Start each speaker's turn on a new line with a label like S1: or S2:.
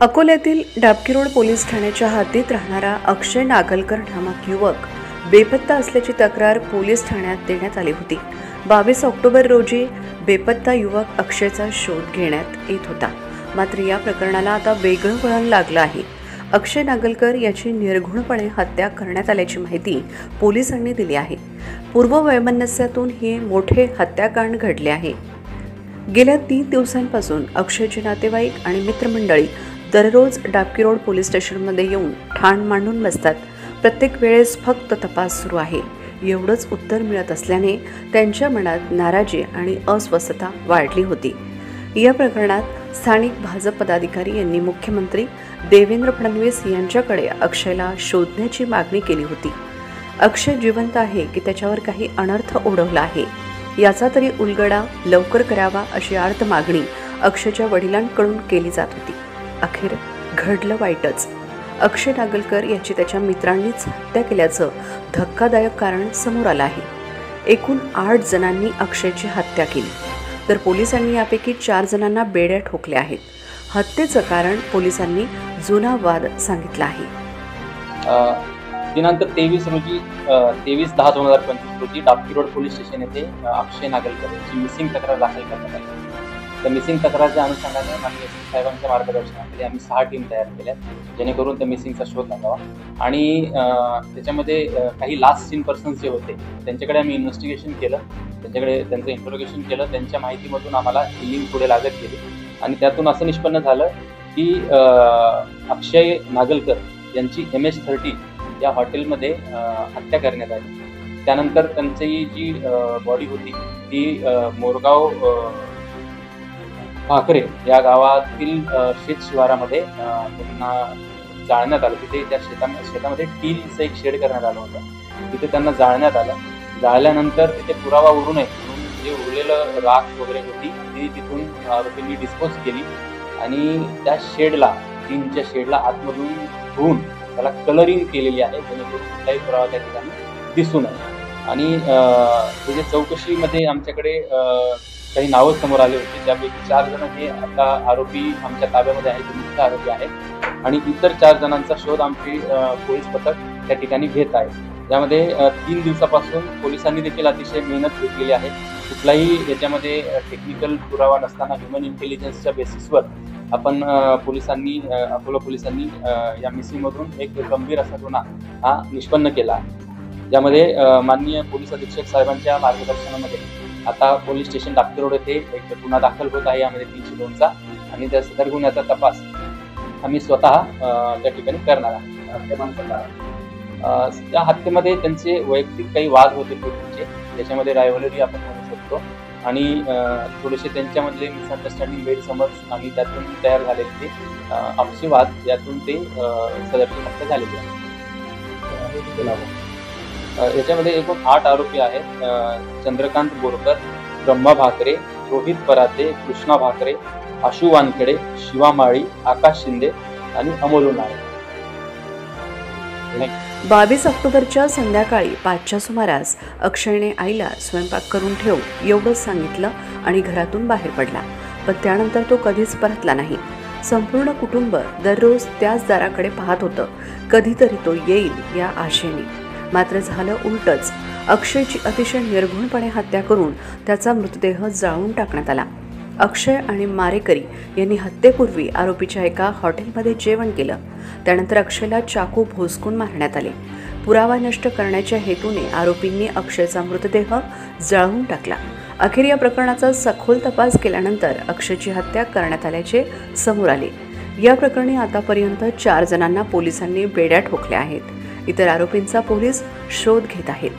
S1: अकोल्यातील डाबकीरोड पोलीस ठाण्याच्या हद्दीत राहणारा अक्षय नागलकर नामक युवक बेपत्ता असल्याची तक्रार पोलीस ठाण्यात देण्यात आली होती। 22 ऑक्टोबर रोजी बेपत्ता युवक अक्षयचा शोध घेण्यात येत होता। मात्र या प्रकरणाला आता वेगळं वळण लागलं आहे। अक्षय नागलकर याची निर्घृणपणे हत्या करण्यात आल्याची माहिती पोलिसांनी दिली आहे। पूर्व वैमनस्यातून हे मोठे हत्याकांड घडले आहे। गेल्या 3 दिवसांपासून अक्षयचे नातेवाईक आणि मित्रमंडळी दररोज डाबकीरोड पोलीस स्टेशनमध्ये येऊन ठाण मांडून बसतात। प्रत्येक वेळेस फक्त तपास सुरू आहे एवढंच उत्तर मिळत असल्याने त्यांच्या मनात नाराजी आणि अस्वस्थता वाढली होती। या प्रकरणात स्थानिक भाजप पदाधिकारी यांनी मुख्यमंत्री देवेंद्र फडणवीस यांच्याकडे अक्षयला शोधण्याची मागणी केली होती। अक्षय जिवंत आहे की त्याच्यावर काही अनर्थ ओढवला आहे याचा तरी उलगडा लवकर करावा अशी आर्त मागणी अक्षयच्या वडिलांकडून केली जात होती। अखेर घडलं वाईटच। अक्षय नागलकर याची त्याच्या मित्रांनीच हत्या केल्याचं धक्कादायक कारण समोर आलं आहे। एकूण 8 जणांनी अक्षयची हत्या केली तर पोलिसांनी यापैकी 4 जणांना बेड्या ठोकल्या आहेत। हत्येचं कारण पोलिसांनी जुना वाद सांगितला आहे।
S2: दिनांक 23/10/2025 रोजी डाबकीरोड पोलीस स्टेशन येथे अक्षय नागलकर यांची मिसिंग तक्रार दाखल करण्यात आली। त्या मिसिंग तक्रारच्या अनुषंगाने माननीय साहेबांच्या मार्गदर्शनाखाली आम्ही 6 टीम तयार केल्या जेणेकरून त्या मिसिंगचा शोध लागावा आणि त्याच्यामध्ये काही लास्ट सीन पर्सन्स जे होते त्यांच्याकडे आम्ही इन्व्हेस्टिगेशन केलं, त्यांचं इंट्रोगेशन केलं। त्यांच्या माहितीमधून आम्हाला लिंक पुढे लागत गेली आणि त्यातून असं निष्पन्न झालं की अक्षय नागलकर यांची MS-30 या हॉटेलमध्ये हत्या करण्यात आली। त्यानंतर त्यांची जी बॉडी होती ती मोरगाव भाकरे या गावातील शेत शिवारामध्ये त्यांना जाळण्यात आलं। तिथे त्या शेतामध्ये टीलचं एक शेड करण्यात आलं होतं, तिथे त्यांना जाळण्यात आलं। जाळल्यानंतर तिथे पुरावा उरू नये म्हणून जे उरलेलं राख वगैरे होती ती तिथून आरोपींनी डिस्पोज केली आणि त्या शेडला टीनच्या शेडला आतमधून धुवून त्याला कलरिंग केलेली आहे जेणेकरून कुठलाही पुरावा त्या ठिकाणी दिसू नये। आणि त्याच्या चौकशीमध्ये आमच्याकडे काही नावं समोर आले होते, त्यापैकी 4 जण हे आता आरोपी आमच्या ताब्यामध्ये आहेत, मुख्य आरोपी आहेत आणि इतर 4 जणांचा शोध आमचे पोलीस पथक त्या ठिकाणी घेत आहे। यामध्ये 3 दिवसापासून पोलिसांनी देखील अतिशय मेहनत घेतलेली आहे। कुठलाही याच्यामध्ये टेक्निकल पुरावा नसताना ह्युमन इंटेलिजन्सच्या बेसिसवर आपण अकोला पोलिसांनी या मिसिंगमधून एक गंभीर असा गुन्हा हा निष्पन्न केला आहे। ज्यामध्ये माननीय पोलीस अधीक्षक साहेबांच्या मार्गदर्शनामध्ये आता पोलीस स्टेशन डाबकीरोड येथे एक गुन्हा दाखल होत आहे यामध्ये 302चा आणि त्या सदर गुन्ह्याचा तपास आम्ही स्वतः त्या ठिकाणी करणार आहोत। त्या हत्येमध्ये त्यांचे वैयक्तिक काही वाद होते पूर्वीचे, त्याच्यामध्ये रायव्हलरी आपण म्हणू शकतो आणि थोडेसे त्यांच्यामधले मिसअंडरस्टँडिंग गैरसमज आणि त्यातून तयार झालेले ते आपसी वाद यातून ते सदरची हत्या झालेली आहे। याच्यामध्ये एकूण 8 आरोपी आहेत। चंद्रकांत बोरकर, ब्रह्मा भाकरे, रोहित पराते, कृष्णा भाकरे, आशू वानखेडे, शिवा माळी, आकाश शिंदे आणि अमोल नाळे।
S1: 22 ऑक्टोबरच्या संध्याकाळी 5च्या सुमारास अक्षयने आईला स्वयंपाक करून ठेव एवढंच सांगितलं आणि घरातून बाहेर पडला, पण त्यानंतर तो कधीच परतला नाही। संपूर्ण कुटुंब दररोज त्याच दाराकडे पाहत होतं, कधीतरी तो येईल या आशेने। मात्र झालं उलटच। अक्षयची अतिशय निर्घृणपणे हत्या करून त्याचा मृतदेह जाळून टाकण्यात आला। अक्षय आणि मारेकरी यांनी हत्येपूर्वी आरोपीच्या एका हॉटेलमध्ये जेवण केलं, त्यानंतर अक्षयला चाकू भोसकून मारण्यात आले। पुरावा नष्ट करण्याच्या हेतूने आरोपींनी अक्षयचा मृतदेह जाळून टाकला। अखेर या प्रकरणाचा सखोल तपास केल्यानंतर अक्षयची हत्या करण्यात आल्याचे समोर आले। या प्रकरणी आतापर्यंत 4 जणांना पोलिसांनी बेड्या ठोकल्या आहेत। इतर आरोपींचा पोलीस शोध घेत आहेत।